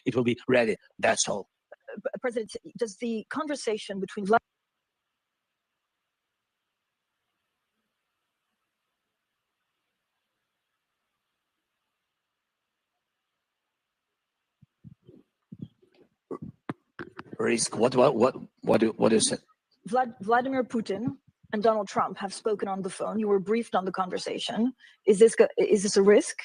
it will be ready. That's all. President, does the conversation between Risk? What is it? Vladimir Putin and Donald Trump have spoken on the phone. You were briefed on the conversation. Is this a risk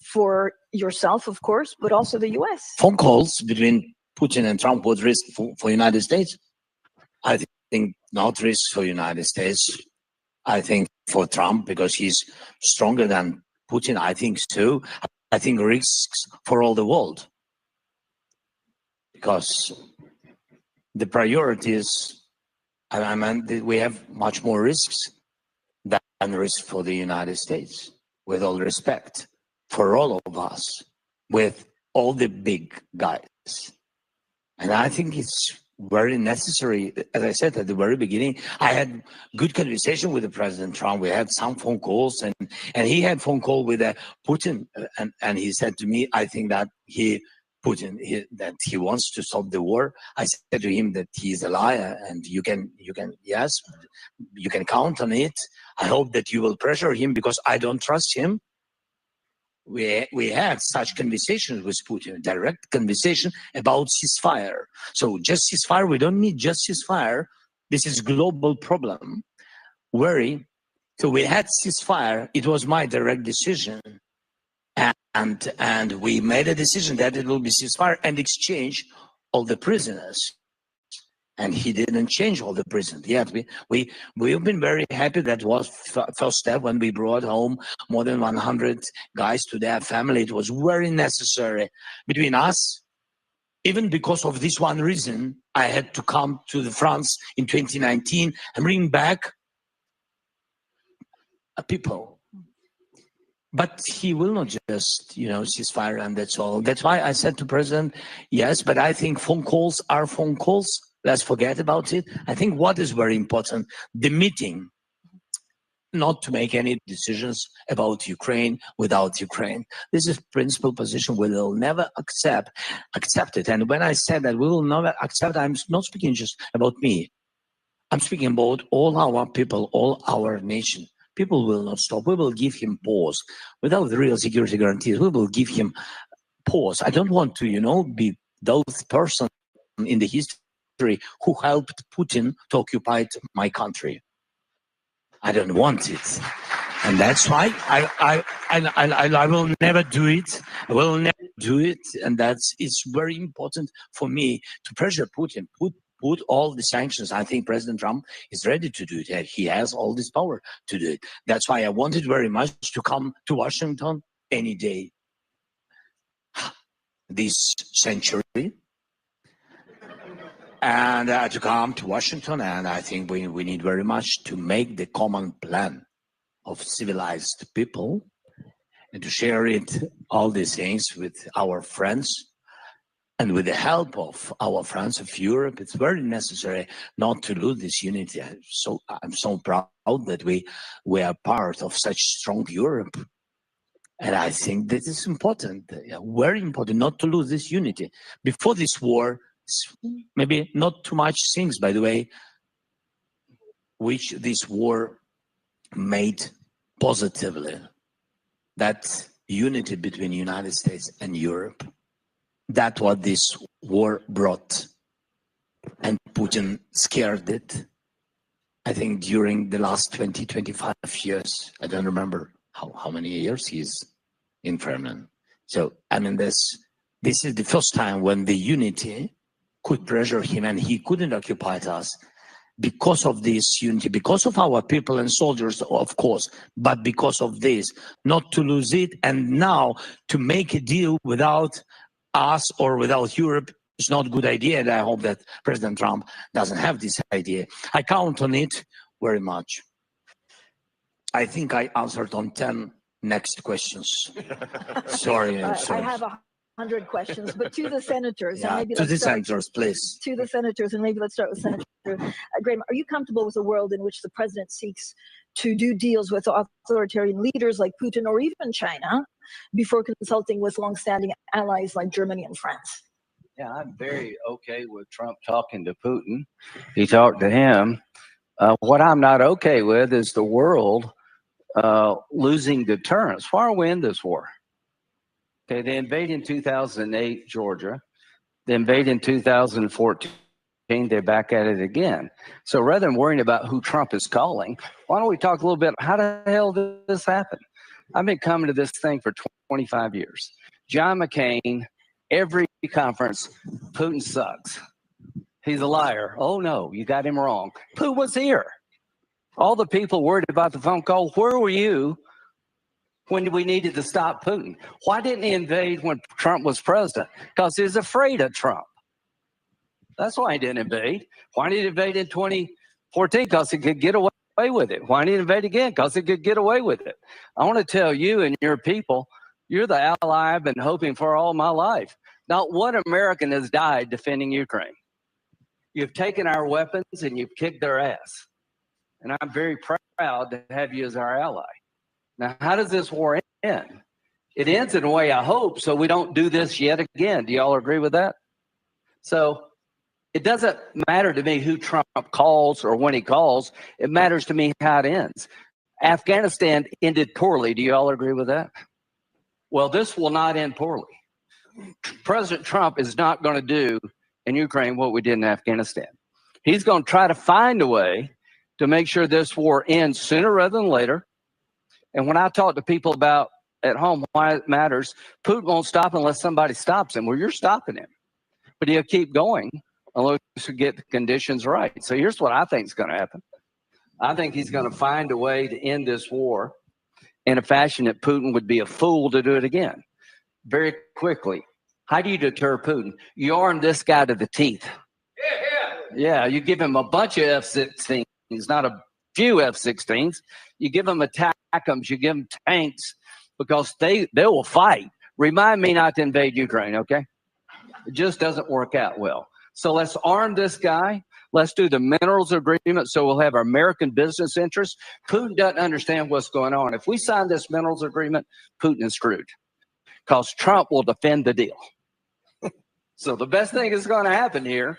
for yourself, of course, but also the U.S.? Phone calls between Putin and Trump was risk for United States? I think not risk for United States. I think for Trump, because he's stronger than Putin, I think so. I think risks for all the world. Because the priorities, I mean, we have much more risks than risk for the United States, with all respect, for all of us, with all the big guys. And I think it's very necessary. As I said at the very beginning, I had good conversation with the President Trump. We had some phone calls, and he had phone call with Putin, and he said to me, I think that Putin wants to stop the war. I said to him that he is a liar, and you can count on it. I hope that you will pressure him, because I don't trust him. We had such conversations with Putin, direct conversation about ceasefire. So just ceasefire, we don't need just ceasefire. This is global problem. So we had ceasefire. It was my direct decision. And we made a decision that it will be ceasefire and exchange all the prisoners. And he didn't change all the prisoners. Yet we've been very happy. That was first step when we brought home more than 100 guys to their family. It was very necessary between us. Even because of this one reason, I had to come to France in 2019 and bring back people. But he will not just, ceasefire and that's all. That's why I said to President, yes, but I think phone calls are phone calls. Let's forget about it. I think what is very important, the meeting, not to make any decisions about Ukraine without Ukraine. This is principal position we will never accept it. And when I said that we will never accept, I'm not speaking just about me. I'm speaking about all our people, all our nation. People will not stop. We will give him pause. Without the real security guarantees, we will give him pause. I don't want to, be those person in the history who helped Putin to occupy my country. I don't want it. And that's why I will never do it. I will never do it. And it's very important for me to pressure Putin, put all the sanctions. I think President Trump is ready to do it. He has all this power to do it. That's why I wanted very much to come to Washington any day this century, and to come to Washington. And I think we need very much to make the common plan of civilized people and to share all these things with our friends. And with the help of our friends of Europe, it's very necessary not to lose this unity. I'm so proud that we are part of such strong Europe. And I think that is important, very important, not to lose this unity. Before this war, maybe not too much things, by the way, which this war made positively. That unity between the United States and Europe. That's what this war brought, and Putin scared it. I think during the last 25 years, I don't remember how many years he's in Kremlin. So, I mean, this is the first time when the unity could pressure him, and he couldn't occupy us because of this unity, because of our people and soldiers, of course, but because of this, not to lose it, and now to make a deal without us or without Europe is not a good idea, and I hope that President Trump doesn't have this idea. I count on it very much. I think I answered on 10 next questions. Sorry. I have 100 questions, but to the senators. Yeah, and maybe to the senators, please. To the senators, and maybe let's start with Senator Graham. Are you comfortable with a world in which the president seeks to do deals with authoritarian leaders like Putin or even China before consulting with longstanding allies like Germany and France? Yeah, I'm very okay with Trump talking to Putin. He talked to him. What I'm not okay with is the world losing deterrence. Why are we in this war? Okay, they invade in 2008 Georgia. They invade in 2014. They're back at it again. So rather than worrying about who Trump is calling, why don't we talk a little bit? How the hell did this happen? I've been coming to this thing for 25 years. John McCain, every conference, Putin sucks. He's a liar. Oh no, you got him wrong. Who was here? All the people worried about the phone call. Where were you when we needed to stop Putin? Why didn't he invade when Trump was president? Because he was afraid of Trump. That's why he didn't invade. Why did he invade in 2014? Because he could get away with it. Why didn't he invade again? Because he could get away with it. I want to tell you and your people, you're the ally I've been hoping for all my life. Not one American has died defending Ukraine. You've taken our weapons and you've kicked their ass. And I'm very proud to have you as our ally. Now, how does this war end? It ends in a way I hope so we don't do this yet again. Do y'all agree with that? So it doesn't matter to me who Trump calls or when he calls. It matters to me how it ends. Afghanistan ended poorly. Do you all agree with that? Well, this will not end poorly. President Trump is not going to do in Ukraine what we did in Afghanistan. He's going to try to find a way to make sure this war ends sooner rather than later. And when I talk to people about at home why it matters, Putin won't stop unless somebody stops him. Well, you're stopping him. But he'll keep going unless we get the conditions right. So here's what I think is going to happen. I think he's going to find a way to end this war in a fashion that Putin would be a fool to do it again. Very quickly. How do you deter Putin? You arm this guy to the teeth. Yeah, you give him a bunch of F-16s, not a few F-16s. You give them ATACMS, you give them tanks, because they will fight. Remind me not to invade Ukraine, okay? It just doesn't work out well. So let's arm this guy. Let's do the minerals agreement so we'll have our American business interests. Putin doesn't understand what's going on. If we sign this minerals agreement, Putin is screwed because Trump will defend the deal. So the best thing that's going to happen here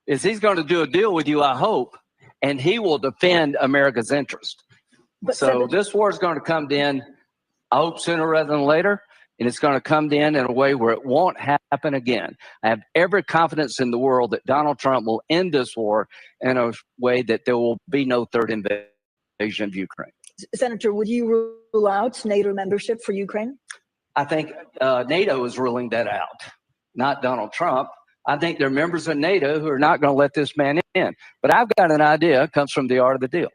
is he's going to do a deal with you, I hope, and he will defend America's interest. But so this war is going to come to end, I hope, sooner rather than later, and it's going to come to end in a way where it won't happen again. I have every confidence in the world that Donald Trump will end this war in a way that there will be no third invasion of Ukraine. Senator, would you rule out NATO membership for Ukraine? I think NATO is ruling that out, not Donald Trump. I think there are members of NATO who are not going to let this man in. But I've got an idea. It comes from the art of the deal.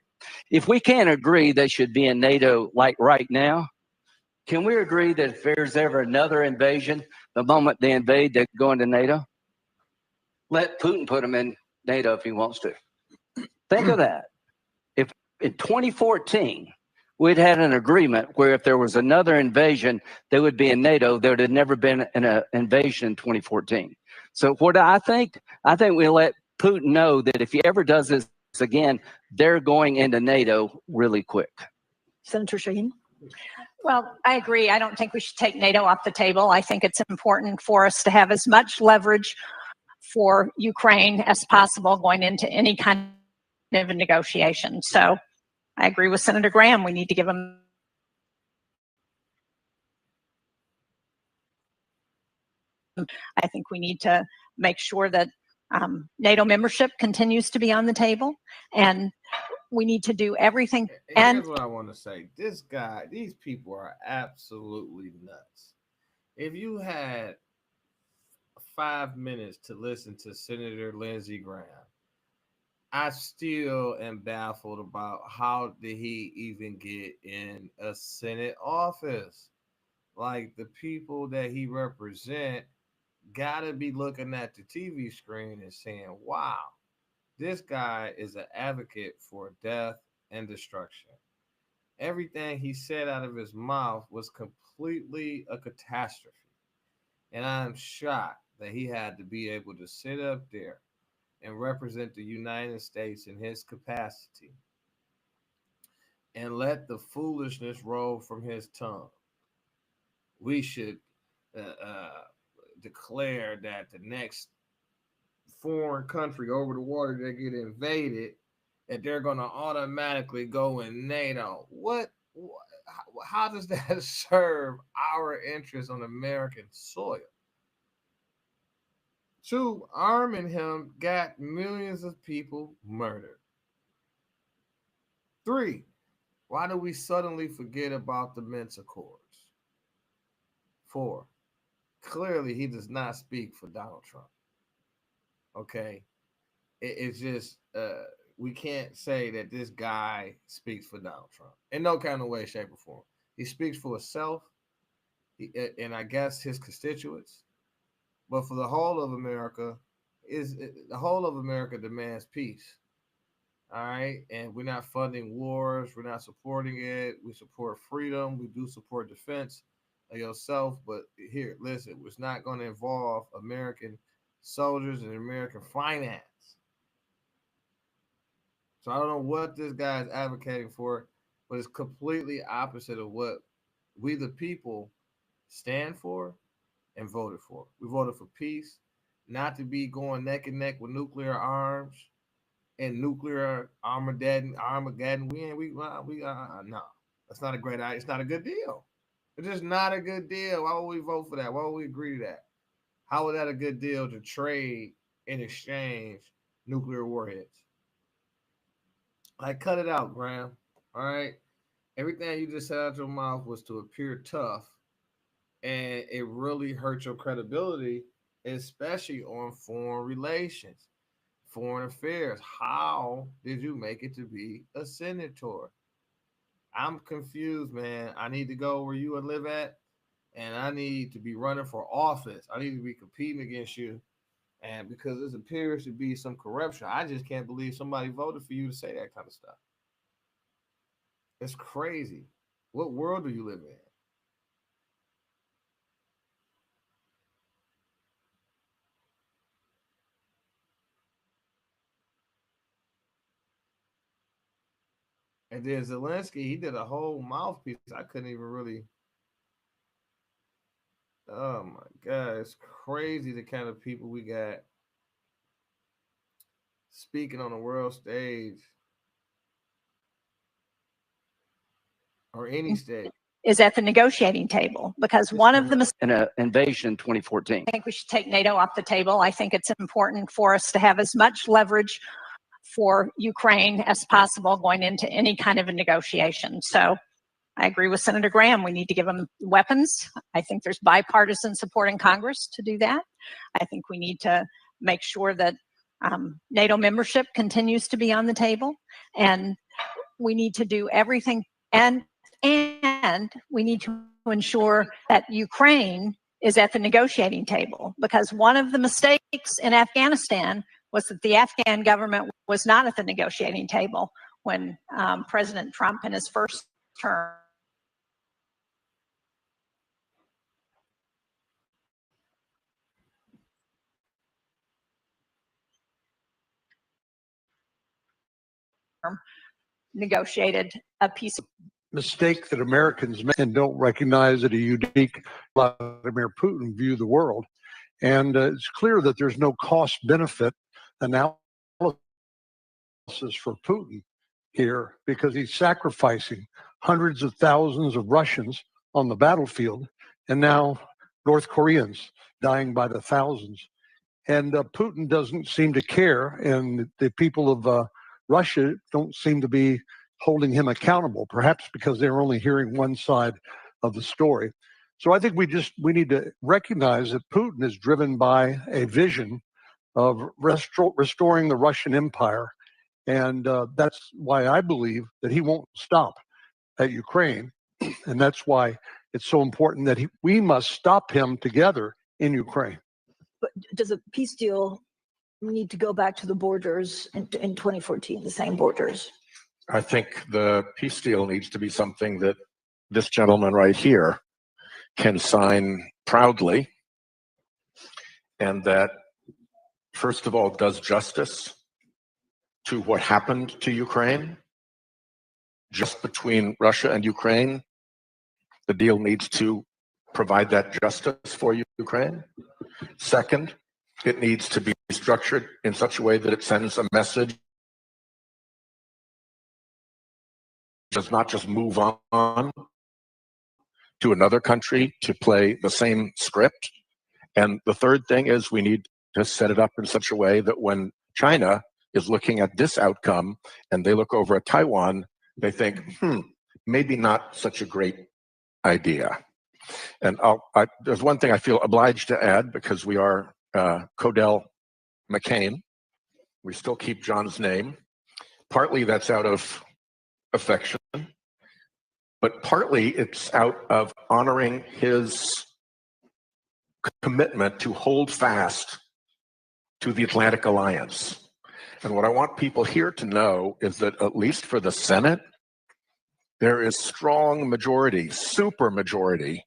If we can't agree they should be in NATO like right now, can we agree that if there's ever another invasion, the moment they invade, they go into NATO? Let Putin put them in NATO if he wants to. Think of that. If in 2014, we'd had an agreement where if there was another invasion, they would be in NATO, there would have never been an invasion in 2014. So what do I think? I think we let Putin know that if he ever does this again, they're going into NATO really quick. Senator Shaheen? Well, I agree. I don't think we should take NATO off the table. I think it's important for us to have as much leverage for Ukraine as possible going into any kind of a negotiation. So I agree with Senator Graham. We need to give them I think we need to make sure that NATO membership continues to be on the table, and we need to do everything. And here's what I want to say. These people are absolutely nuts. If you had 5 minutes to listen to Senator Lindsey Graham, I still am baffled about how did he even get in a Senate office? Like, the people that he represent gotta be looking at the TV screen and saying, wow, this guy is an advocate for death and destruction. Everything he said out of his mouth was completely a catastrophe. And I'm shocked that he had to be able to sit up there and represent the United States in his capacity and let the foolishness roll from his tongue. We should declare that the next foreign country over the water that get invaded, that they're going to automatically go in NATO. How does that serve our interests on American soil? 2, arming him got millions of people murdered. 3, why do we suddenly forget about the Minsk Accords? 4, clearly he does not speak for Donald Trump. Okay, it's just we can't say that this guy speaks for Donald Trump in no kind of way, shape, or form. He speaks for himself, and I guess his constituents, but for the whole of America, the whole of America demands peace. All right, and we're not funding wars. We're not supporting it. We support freedom. We do support defense of yourself, but here, listen, it's not going to involve American soldiers and American finance. So I don't know what this guy is advocating for, but it's completely opposite of what we the people stand for and voted for. We voted for peace, not to be going neck and neck with nuclear arms and nuclear Armageddon. No, that's not a great idea. It's not a good deal. It's just not a good deal. Why would we vote for that? Why would we agree to that? How is that a good deal to trade in exchange nuclear warheads? Like, cut it out, Graham. All right. Everything you just said out your mouth was to appear tough, and it really hurt your credibility, especially on foreign relations, foreign affairs. How did you make it to be a senator? I'm confused, man. I need to go where you would live at, and I need to be running for office. I need to be competing against you. And because this appears to be some corruption, I just can't believe somebody voted for you to say that kind of stuff. It's crazy. What world do you live in? And then Zelensky, he did a whole mouthpiece. I couldn't even really. Oh my God, it's crazy the kind of people we got speaking on the world stage or any stage. Is at the negotiating table, because one of the In an invasion 2014. I think we should take NATO off the table. I think it's important for us to have as much leverage for Ukraine as possible going into any kind of a negotiation. So I agree with Senator Graham. We need to give them weapons. I think there's bipartisan support in Congress to do that. I think we need to make sure that NATO membership continues to be on the table, and we need to do everything, and we need to ensure that Ukraine is at the negotiating table, because one of the mistakes in Afghanistan was that the Afghan government was not at the negotiating table when President Trump in his first term negotiated a peace. Mistake that Americans make and don't recognize that a unique Vladimir Putin view the world. And it's clear that there's no cost-benefit analysis for Putin here, because he's sacrificing hundreds of thousands of Russians on the battlefield, and now North Koreans dying by the thousands. And Putin doesn't seem to care, and the people of Russia don't seem to be holding him accountable, perhaps because they're only hearing one side of the story. So I think we need to recognize that Putin is driven by a vision of restoring the Russian Empire. And that's why I believe that he won't stop at Ukraine. And that's why it's so important that we must stop him together in Ukraine. But does a peace deal need to go back to the borders in 2014, the same borders? I think the peace deal needs to be something that this gentleman right here can sign proudly, and that, first of all, does justice to what happened to Ukraine. Just between Russia and Ukraine, the deal needs to provide that justice for Ukraine. Second, it needs to be structured in such a way that it sends a message, does not just move on to another country to play the same script. And the third thing is we need to set it up in such a way that when China is looking at this outcome and they look over at Taiwan, they think, maybe not such a great idea. And there's one thing I feel obliged to add, because we are Codell McCain. We still keep John's name. Partly that's out of affection, but partly it's out of honoring his commitment to hold fast to the Atlantic Alliance. And what I want people here to know is that at least for the Senate, there is strong majority, super majority,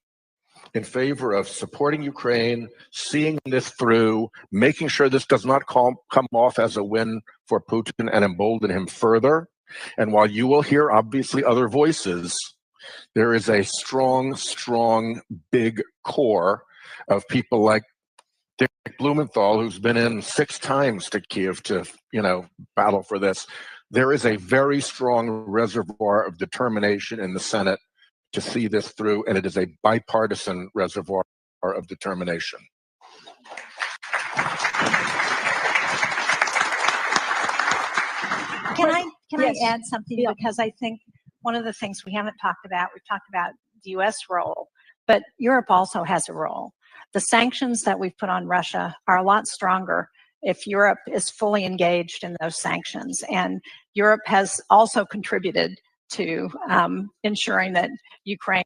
in favor of supporting Ukraine, seeing this through, making sure this does not come off as a win for Putin and embolden him further. And while you will hear obviously other voices, there is a strong, strong, big core of people like Dick Blumenthal, who's been in 6 times to Kiev to, battle for this. There is a very strong reservoir of determination in the Senate to see this through, and it is a bipartisan reservoir of determination. Can I Yes. add something? Yeah. Because I think one of the things we haven't talked about, we've talked about the U.S. role, but Europe also has a role. The sanctions that we've put on Russia are a lot stronger if Europe is fully engaged in those sanctions. And Europe has also contributed to ensuring that Ukraine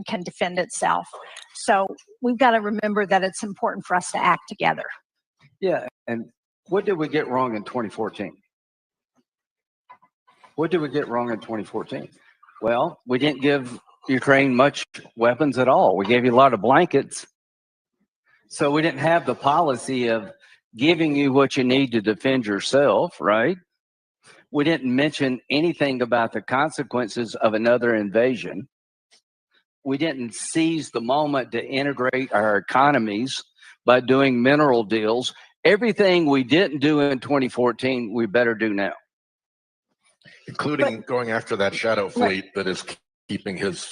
can defend itself. So we've got to remember that it's important for us to act together. Yeah, and what did we get wrong in 2014? What did we get wrong in 2014? Well, we didn't give Ukraine much weapons at all. We gave you a lot of blankets. So we didn't have the policy of giving you what you need to defend yourself, right? We didn't mention anything about the consequences of another invasion. We didn't seize the moment to integrate our economies by doing mineral deals. Everything we didn't do in 2014, we better do now. Including going after that shadow fleet that is keeping his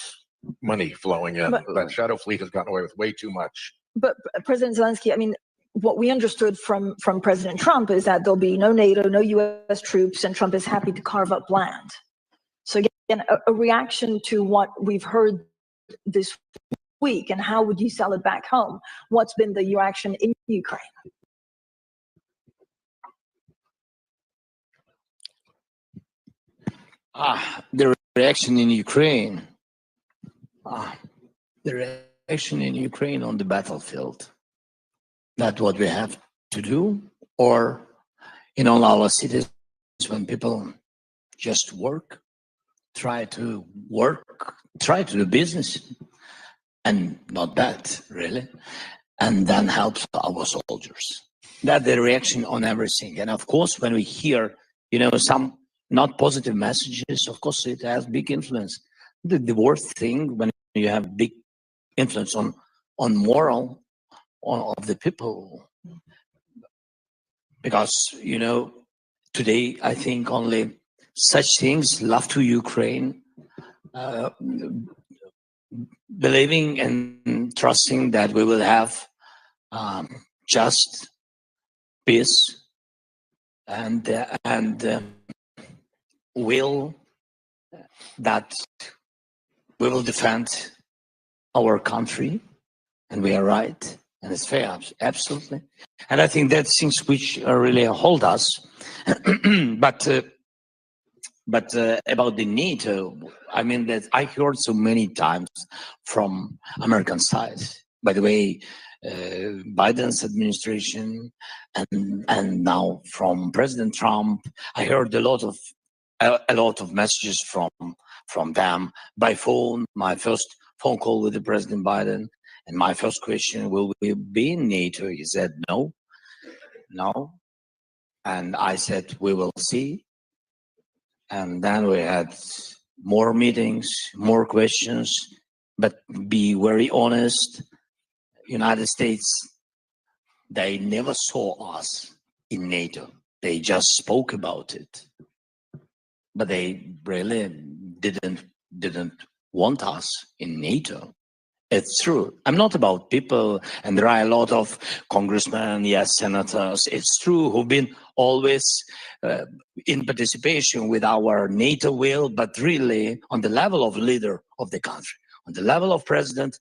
money flowing in. That shadow fleet has gotten away with way too much. But President Zelensky, what we understood from President Trump is that there'll be no NATO, no U.S. troops, and Trump is happy to carve up land. So again, a reaction to what we've heard this week, and how would you sell it back home? What's been the reaction in Ukraine? The reaction in Ukraine. The reaction in Ukraine on the battlefield. That's what we have to do, or in all our cities, when people just try to do business, and not that really, and then help our soldiers. That's the reaction on everything. And of course, when we hear, some not positive messages, of course, it has big influence. The worst thing when you have big influence on moral of the people, because today I think only such things, love to Ukraine, believing and trusting that we will have just peace and will that we will defend our country, and we are right, and it's fair, absolutely. And I think that's things which really hold us. But about the NATO, that I heard so many times from American side. By the way, Biden's administration and now from President Trump, I heard a lot of messages from them by phone. My first phone call with the President Biden, and my first question, will we be in NATO? He said no. And I said, we will see. And then we had more meetings, more questions, but be very honest. United States they never saw us in NATO. They just spoke about it, but they really didn't want us in NATO. It's true. I'm not about people, and there are a lot of congressmen, yes, senators. It's true who've been always in participation with our NATO will, but really on the level of leader of the country, on the level of president,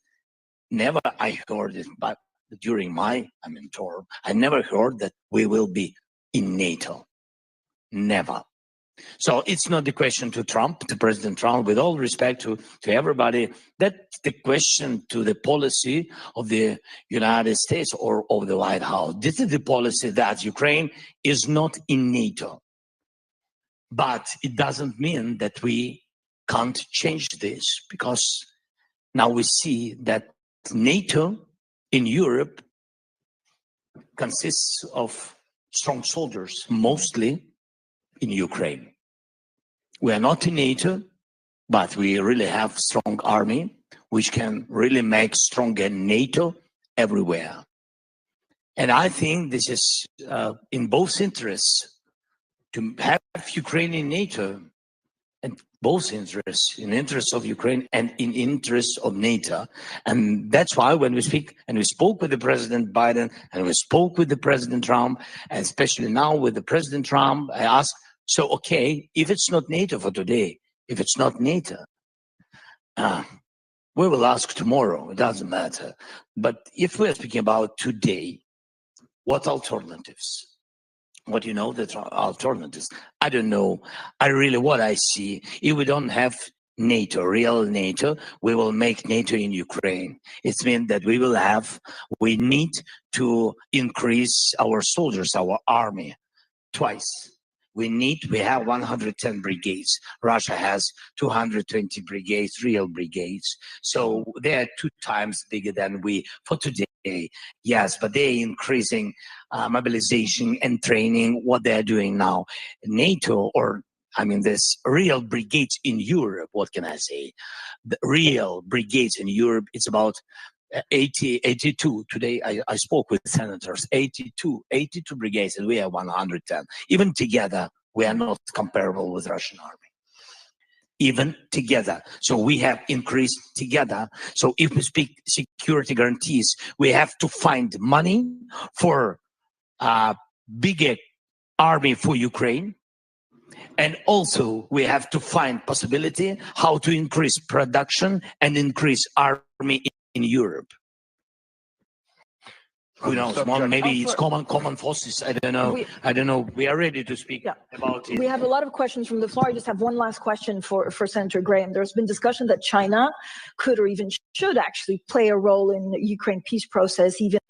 never I heard it. But during my term, I never heard that we will be in NATO. Never. So it's not the question to Trump, to President Trump, with all respect to everybody. That's the question to the policy of the United States or of the White House. This is the policy that Ukraine is not in NATO. But it doesn't mean that we can't change this, because now we see that NATO in Europe consists of strong soldiers, mostly in Ukraine. We are not in NATO, but we really have strong army, which can really make stronger NATO everywhere. And I think this is in both interests to have Ukraine in NATO, and both interests, in interest of Ukraine and in interest of NATO. And that's why when we speak, and we spoke with the President Biden, and we spoke with the President Trump, and especially now with the President Trump, I asked, so, okay, if it's not NATO for today, if it's not NATO, we will ask tomorrow, it doesn't matter. But if we're speaking about today, what alternatives? What the alternatives? I don't know. What I see, if we don't have NATO, real NATO, we will make NATO in Ukraine. It means that we need to increase our soldiers, our army, twice. We have 110 brigades. Russia has 220 brigades, real brigades. So they are 2 times bigger than we for today. Yes, but they're increasing mobilization and training, what they're doing now. NATO, there's real brigades in Europe, what can I say? The real brigades in Europe, it's about 82. Today I spoke with senators, 82 brigades, and we have 110. Even together, we are not comparable with Russian army. Even together. So we have increased together. So if we speak security guarantees, we have to find money for a bigger army for Ukraine. And also we have to find possibility how to increase production and increase army in Europe. Who knows? Maybe it's common forces. I don't know. We are ready to speak about it. We have a lot of questions from the floor. I just have one last question for Senator Graham. There's been discussion that China could or even should actually play a role in the Ukraine peace process, even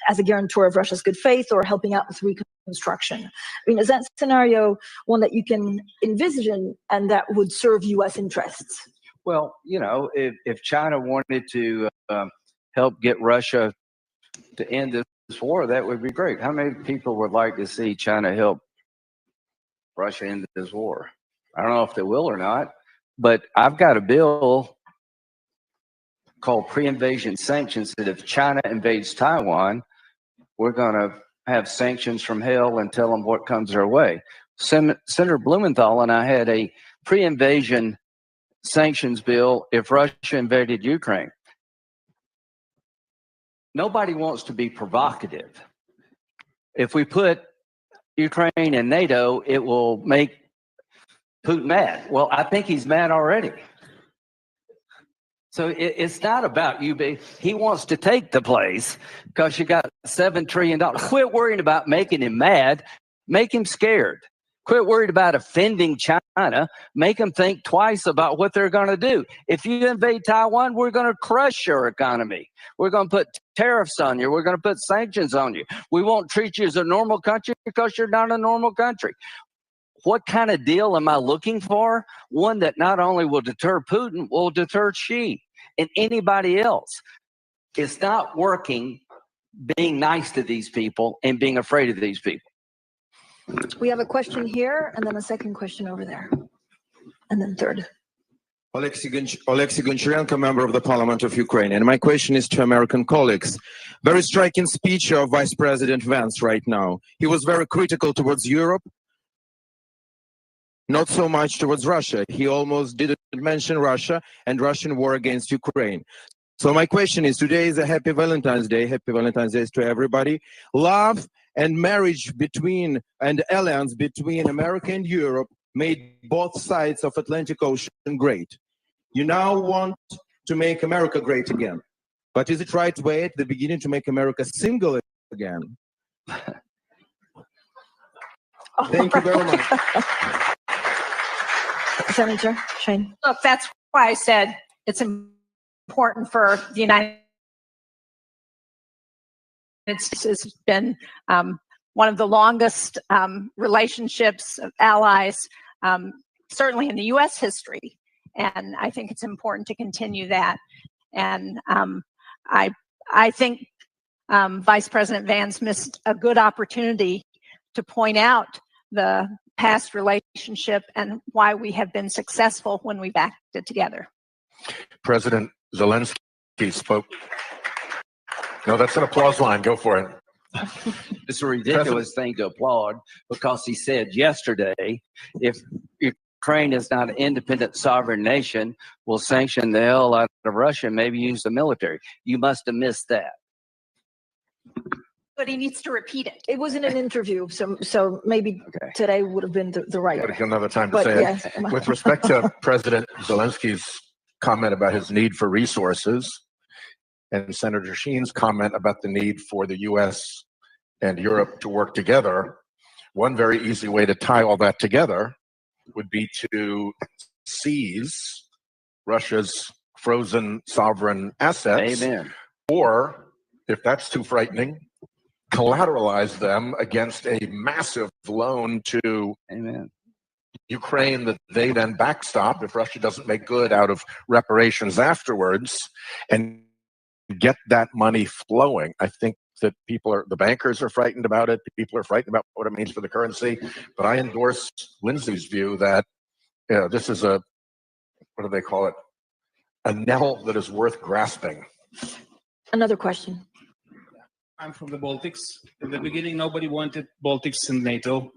as a guarantor of Russia's good faith or helping out with reconstruction. Is that scenario one that you can envision and that would serve U.S. interests? Well, if China wanted to help get Russia to end this war, that would be great. How many people would like to see China help Russia end this war? I don't know if they will or not, but I've got a bill called pre-invasion sanctions that if China invades Taiwan, we're going to have sanctions from hell and tell them what comes their way. Senator Blumenthal and I had a pre-invasion sanctions bill if Russia invaded Ukraine. Nobody wants to be provocative. If we put Ukraine in NATO, it will make Putin mad. Well, I think he's mad already. So it's not about you. He wants to take the place because you got $7 trillion. Quit worrying about making him mad. Make him scared. Quit worried about offending China. Make them think twice about what they're going to do. If you invade Taiwan, we're going to crush your economy. We're going to put tariffs on you. We're going to put sanctions on you. We won't treat you as a normal country because you're not a normal country. What kind of deal am I looking for? One that not only will deter Putin, will deter Xi and anybody else. It's not working being nice to these people and being afraid of these people. We have a question here, and then a second question over there, and then third. Oleksiy Goncharenko, member of the Parliament of Ukraine. And my question is to American colleagues. Very striking speech of Vice President Vance right now. He was very critical towards Europe, not so much towards Russia. He almost didn't mention Russia and Russian war against Ukraine. So my question is, today is a happy Valentine's Day. Happy Valentine's Day to everybody. Love and marriage between, and alliance between America and Europe made both sides of Atlantic Ocean great. You now want to make America great again. But is it right way at the beginning to make America single again? Thank you very much. Senator Shane. Look, that's why I said it's important for the United States. It's been one of the longest relationships of allies, certainly in the U.S. history. And I think it's important to continue that. And I think Vice President Vance missed a good opportunity to point out the past relationship and why we have been successful when we've acted together. President Zelensky spoke. No, that's an applause line. Go for it. It's a ridiculous thing to applaud because he said yesterday, if Ukraine is not an independent sovereign nation, we'll sanction the hell out of Russia and maybe use the military. You must have missed that. But he needs to repeat it. It was in an interview, so maybe today would have been the right. But another time to say it. With respect to President Zelensky's comment about his need for resources and Senator Sheen's comment about the need for the U.S. and Europe to work together, one very easy way to tie all that together would be to seize Russia's frozen sovereign assets. Amen. Or, if that's too frightening, collateralize them against a massive loan to Ukraine that they then backstop if Russia doesn't make good out of reparations afterwards, and get that money flowing. I think that the bankers are frightened about it. People are frightened about what it means for the currency. But I endorse Lindsay's view that this is what do they call it? A nettle that is worth grasping. Another question. I'm from the Baltics. In the beginning, nobody wanted Baltics in NATO.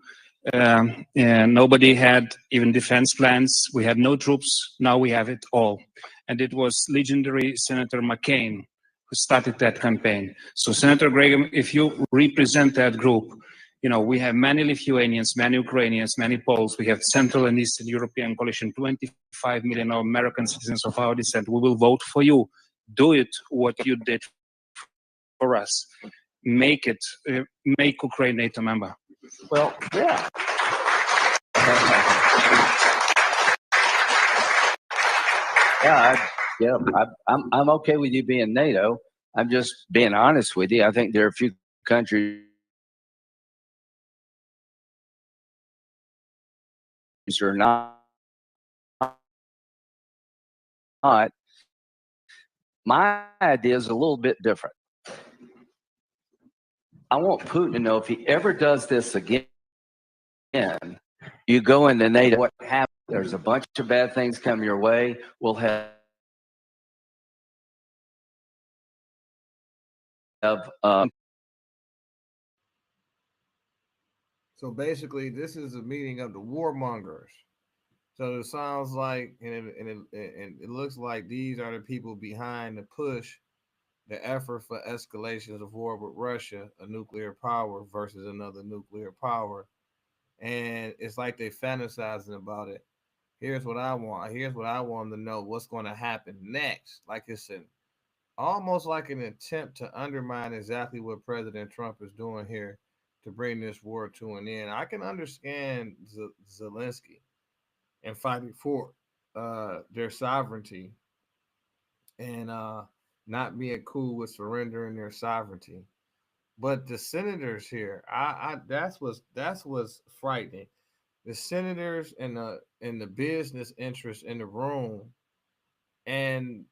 And nobody had even defense plans. We had no troops. Now we have it all. And it was legendary Senator McCain who started that campaign. So Senator Graham, if you represent that group, you know, we have many Lithuanians, many Ukrainians, many Poles. We have Central and Eastern European coalition, 25 million American citizens of our descent. We will vote for you. Do it what you did for us. Make Ukraine NATO member. Well, yeah. I'm okay with you being NATO. I'm just being honest with you. I think there are a few countries who are not. My idea is a little bit different. I want Putin to know if he ever does this again, you go into NATO, what happens? There's a bunch of bad things come your way. We'll have So basically, this is a meeting of the warmongers. So it sounds like, and it looks like these are the people behind the push, the effort for escalations of war with Russia, a nuclear power versus another nuclear power. And it's like they fantasizing about it. Here's what I want. Here's what I want them to know what's going to happen next. Like it's almost like an attempt to undermine exactly what President Trump is doing here to bring this war to an end. I can understand Zelensky and fighting for their sovereignty and not being cool with surrendering their sovereignty. But the senators here, that's what's frightening. The senators and the business interests in the room, and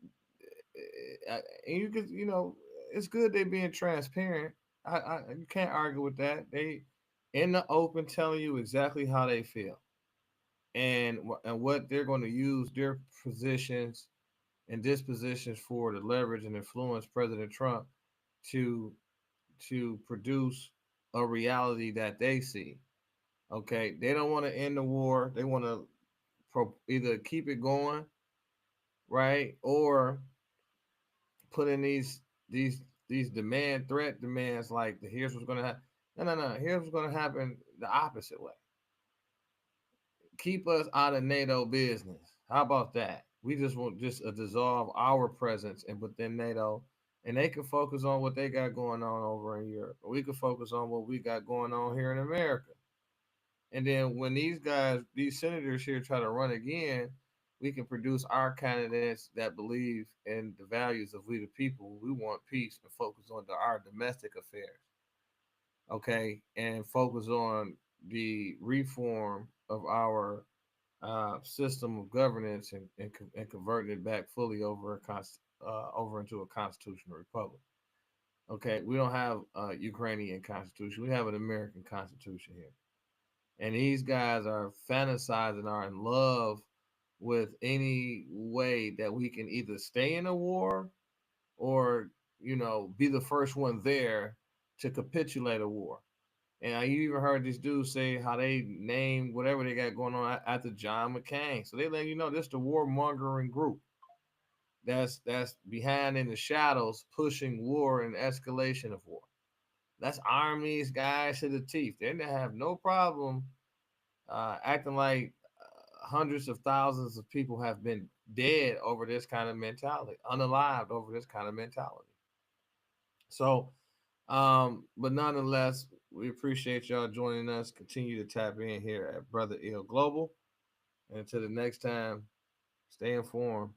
you could, it's good they being transparent. You can't argue with that. They in the open telling you exactly how they feel. and what they're going to use their positions and dispositions for to leverage and influence President Trump to produce a reality that they see. Okay, they don't want to end the war. They want to either keep it going, right, or put in these threat demands like here's what's going to happen. No. Here's what's going to happen the opposite way. Keep us out of NATO business. How about that? We just want dissolve our presence and within NATO, and they can focus on what they got going on over in Europe. We can focus on what we got going on here in America. And then when these senators here try to run again, we can produce our candidates that believe in the values of we the people. We want peace and focus on our domestic affairs. Okay, and focus on the reform of our system of governance and converting it back fully over into a constitutional republic. Okay, we don't have a Ukrainian constitution. We have an American constitution here. And these guys are fantasizing, are in love with any way that we can either stay in a war or, be the first one there to capitulate a war. And you even heard this dude say how they named whatever they got going on after John McCain. So they let you know this the warmongering group that's behind in the shadows pushing war and escalation of war. That's armies, guys to the teeth. They didn't have no problem acting like hundreds of thousands of people have been dead over this kind of mentality, unalived over this kind of mentality. So, but nonetheless, we appreciate y'all joining us. Continue to tap in here at Brother Ill Global. And until the next time, stay informed.